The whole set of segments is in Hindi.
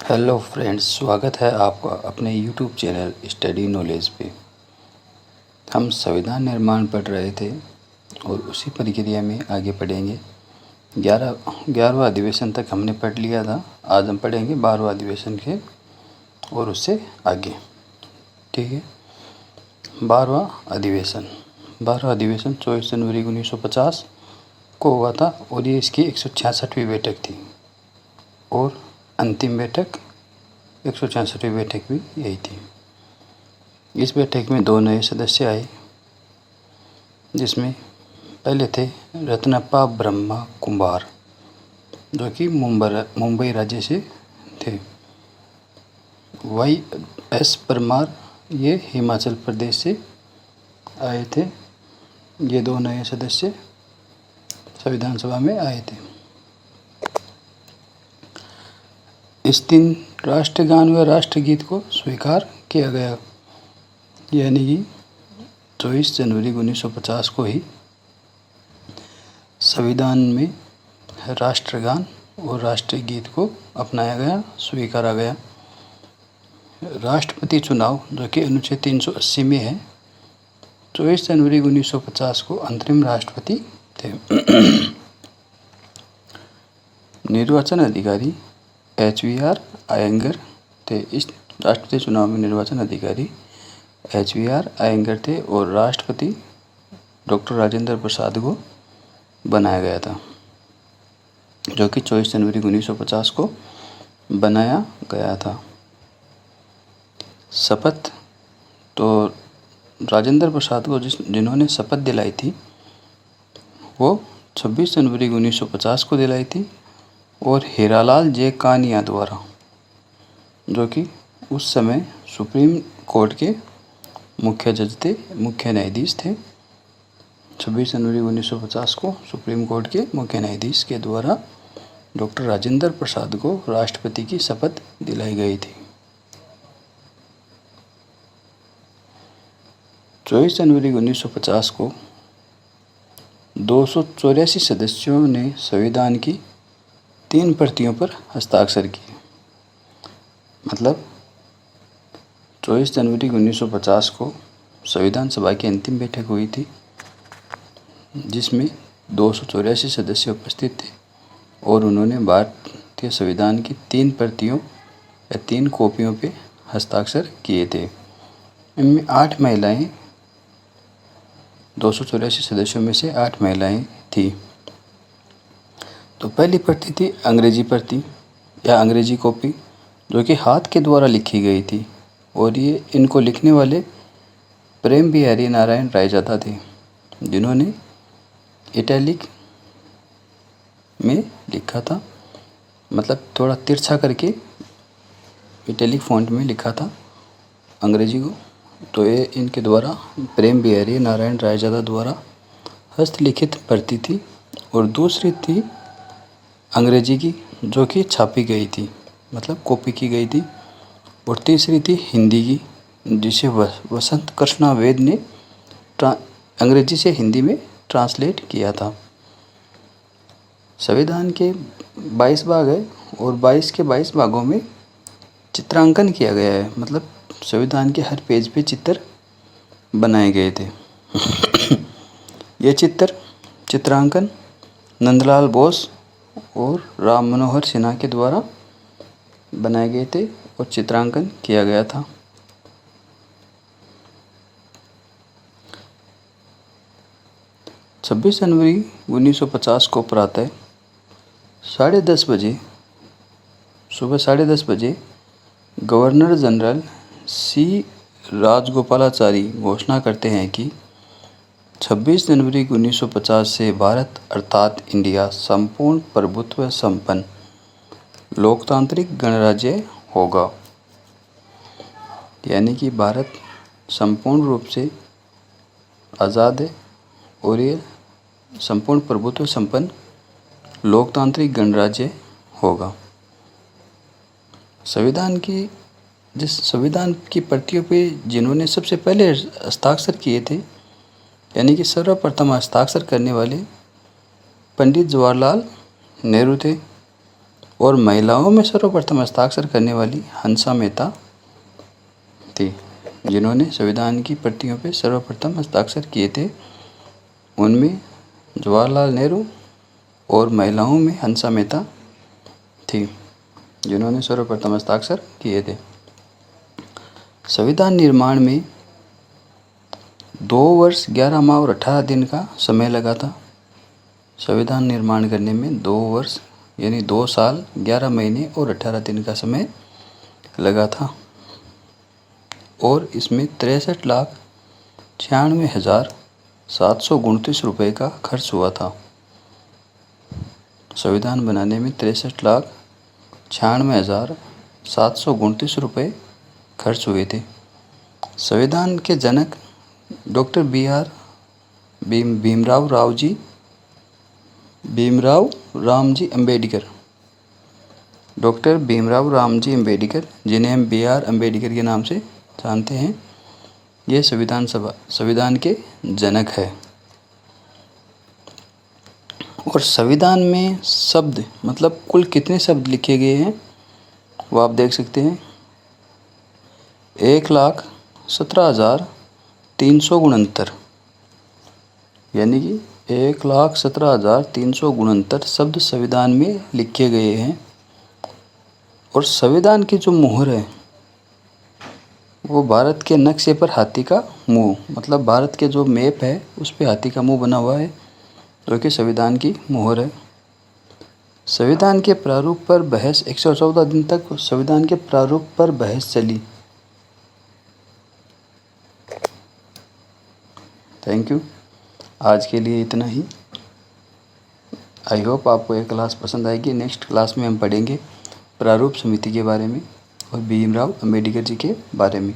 हेलो फ्रेंड्स, स्वागत है आपका अपने यूट्यूब चैनल स्टडी नॉलेज पे। हम संविधान निर्माण पढ़ रहे थे और उसी प्रक्रिया में आगे पढ़ेंगे। 11वां अधिवेशन तक हमने पढ़ लिया था। आज हम पढ़ेंगे 12वां अधिवेशन के और उससे आगे। ठीक है। 12वां अधिवेशन 24 जनवरी 1950 को हुआ था और ये इसकी 166वीं बैठक थी और अंतिम बैठक 166वीं बैठक भी यही थी। इस बैठक में 2 नए सदस्य आए, जिसमें पहले थे रत्नप्पा ब्रह्मा कुमार, जो कि मुंबई राज्य से थे। YS परमार, ये हिमाचल प्रदेश से आए थे। ये 2 नए सदस्य संविधान सभा में आए थे। इस दिन राष्ट्रगान व राष्ट्रगीत को स्वीकार किया गया, यानी कि 24 जनवरी 1950 को ही संविधान में राष्ट्रगान और राष्ट्रीय गीत को अपनाया गया, स्वीकारा गया। राष्ट्रपति चुनाव, जो कि अनुच्छेद 380 में है, 24 जनवरी 1950 को अंतरिम राष्ट्रपति थे। निर्वाचन अधिकारी HVR अयंगर थे। इस राष्ट्रपति चुनाव में निर्वाचन अधिकारी HVR अयंगर थे और राष्ट्रपति डॉक्टर राजेंद्र प्रसाद को बनाया गया था, जो कि 24 जनवरी 1950 को बनाया गया था। शपथ, तो राजेंद्र प्रसाद को जिन्होंने शपथ दिलाई थी वो 26 जनवरी 1950 को दिलाई थी और हीरालाल जे कानिया द्वारा, जो कि उस समय सुप्रीम कोर्ट के मुख्य जज थे, मुख्य न्यायाधीश थे। 26 जनवरी 1950 को सुप्रीम कोर्ट के मुख्य न्यायाधीश के द्वारा डॉक्टर राजेंद्र प्रसाद को राष्ट्रपति की शपथ दिलाई गई थी। 24 जनवरी 1950 को 284 सदस्यों ने संविधान की 3 प्रतियों पर हस्ताक्षर किए। मतलब 24 जनवरी 1950 को संविधान सभा की अंतिम बैठक हुई थी, जिसमें 284 सदस्य उपस्थित थे और उन्होंने भारतीय संविधान की 3 प्रतियों या 3 कॉपियों पे हस्ताक्षर किए थे। इनमें 8 महिलाएं, 284 सदस्यों में से 8 महिलाएं थी। तो पहली प्रति थी अंग्रेजी प्रति या अंग्रेजी कॉपी, जो कि हाथ के द्वारा लिखी गई थी और ये इनको लिखने वाले प्रेम बिहारी नारायण रायजादा थे, जिन्होंने इटैलिक में लिखा था, मतलब थोड़ा तिरछा करके इटैलिक फॉन्ट में लिखा था अंग्रेजी को। तो ये इनके द्वारा, प्रेम बिहारी नारायण रायजादा द्वारा हस्तलिखित प्रति थी। और दूसरी थी अंग्रेजी की, जो कि छापी गई थी, मतलब कॉपी की गई थी। और तीसरी थी हिंदी की, जिसे वसंत कृष्णा वेद ने अंग्रेजी से हिंदी में ट्रांसलेट किया था। संविधान के 22 भाग है और 22 के 22 भागों में चित्रांकन किया गया है, मतलब संविधान के हर पेज पे चित्र बनाए गए थे। ये चित्रांकन नंदलाल बोस और राम मनोहर सिन्हा के द्वारा बनाए गए थे और चित्रांकन किया गया था। छब्बीस जनवरी 1950 को प्रातः 10:30 बजे, सुबह 10:30 बजे गवर्नर जनरल C राजगोपालाचारी घोषणा करते हैं कि 26 जनवरी 1950 से भारत अर्थात इंडिया संपूर्ण प्रभुत्व संपन्न लोकतांत्रिक गणराज्य होगा। यानी कि भारत संपूर्ण रूप से आज़ाद है और ये संपूर्ण प्रभुत्व संपन्न लोकतांत्रिक गणराज्य होगा। संविधान की प्रतियों पे जिन्होंने सबसे पहले हस्ताक्षर किए थे, यानी कि सर्वप्रथम हस्ताक्षर करने वाले पंडित जवाहरलाल नेहरू थे। और महिलाओं में सर्वप्रथम हस्ताक्षर करने वाली हंसा मेहता थी, जिन्होंने संविधान की प्रतियों पर सर्वप्रथम हस्ताक्षर किए थे। उनमें जवाहरलाल नेहरू और महिलाओं में हंसा मेहता थी, जिन्होंने सर्वप्रथम हस्ताक्षर किए थे। संविधान निर्माण में 2 वर्ष 11 माह और 18 दिन का समय लगा था। संविधान निर्माण करने में 2 वर्ष यानी 2 साल 11 महीने और 18 दिन का समय लगा था और इसमें 63,96,729 रुपये का खर्च हुआ था। संविधान बनाने में 63,96,729 रुपये खर्च हुए थे। संविधान के जनक डॉक्टर भीमराव रामजी अम्बेडकर, डॉक्टर भीमराव रामजी अम्बेडकर, जिन्हें हम BR अम्बेडकर के नाम से जानते हैं, ये संविधान के जनक है। और संविधान में शब्द मतलब कुल कितने शब्द लिखे गए हैं वो आप देख सकते हैं। 1,17,369 यानी कि 1,17,369 शब्द संविधान में लिखे गए हैं। और संविधान की जो मोहर है वो भारत के नक्शे पर हाथी का मुंह, मतलब भारत के जो मैप है उस पर हाथी का मुंह बना हुआ है, जो कि संविधान की मोहर है। संविधान के प्रारूप पर बहस 114 दिन तक संविधान के प्रारूप पर बहस चली। Thank you. आज के लिए इतना ही। आई होप आपको ये क्लास पसंद आएगी। नेक्स्ट क्लास में हम पढ़ेंगे प्रारूप समिति के बारे में और भीमराव अम्बेडकर जी के बारे में।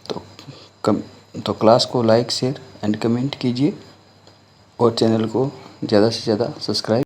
तो क्लास को लाइक, शेयर एंड कमेंट कीजिए और चैनल को ज़्यादा से ज़्यादा सब्सक्राइब